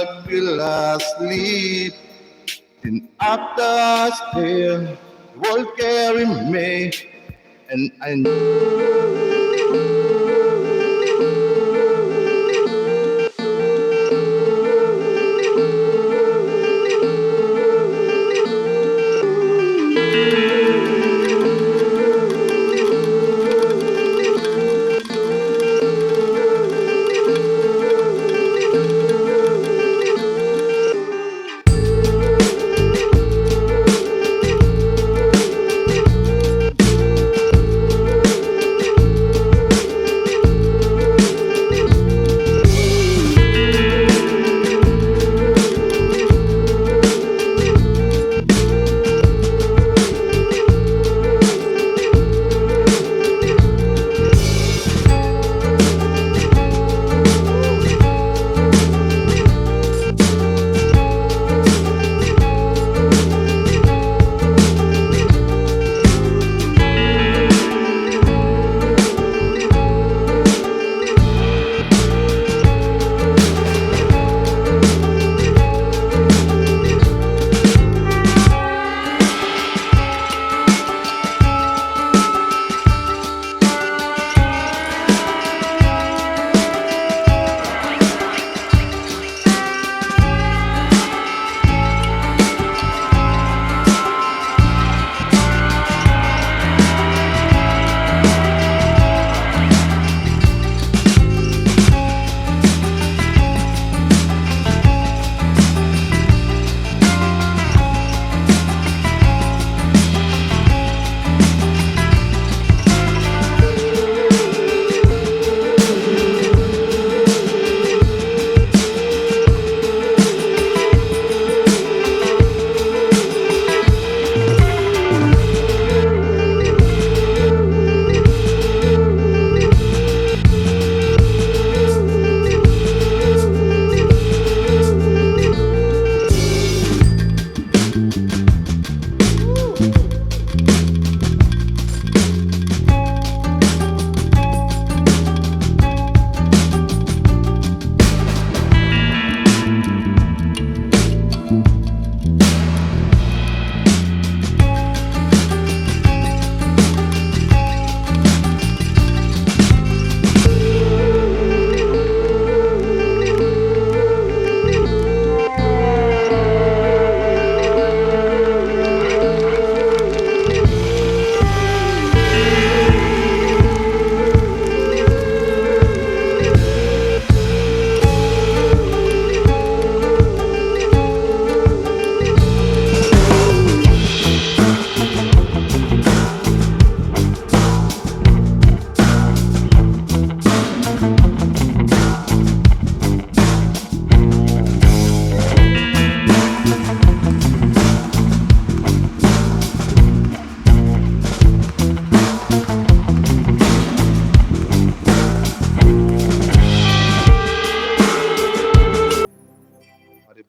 heart will asleep. And after still, the world carry me. And I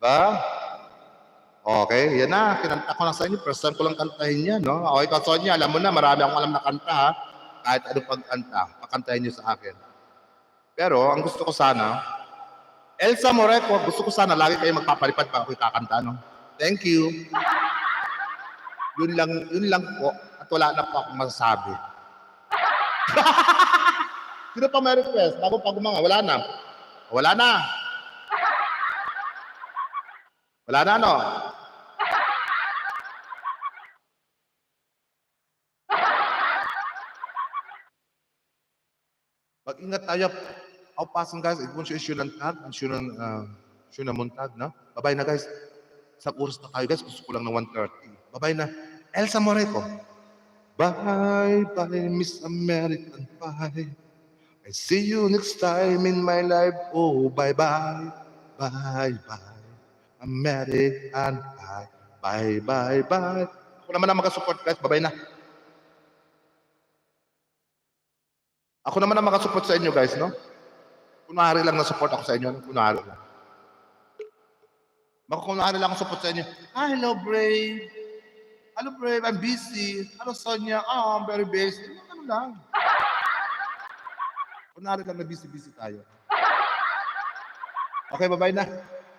diba? Okay, yan na. Kinanta ko lang sa inyo. First time ko lang kantahin yan, no? Okay, Sonia, alam mo na, marami akong alam na kanta, ha? Kahit ano pagkanta, pakantahin nyo sa akin. Pero, ang gusto ko sana, Elsa Moreco, gusto ko sana lagi kayo magpapalipad pa ako kakanta, no? Thank you. Yun lang po. At wala na po akong masasabi. Sino pa may request? Bago pa mga, wala na. Wala na. Wala na, no? Mag-ingat tayo. Pasan guys, kung siya ng tag, siya ng muntag, no? Bye-bye na guys. Sa oras na tayo guys, gusto ko lang ng 1:30. Bye-bye na. Elsa Moreco. Bye-bye, Miss American Pie. I see you next time in my life. Oh, bye-bye. Bye-bye. American Pie. Bye-bye-bye. Ako naman ang makasupport guys. Bye-bye na. Ako naman ang makasupport sa inyo guys, no? Kunwari lang na support ako sa inyo. Kunwari lang. Kunwari lang ako support sa inyo. Ah, hello, Brave. Hello, Brave. I'm busy. Hello, Sonia. Oh, I'm very busy. Ano lang. Kunwari lang na busy-busy tayo. Okay, bye-bye na.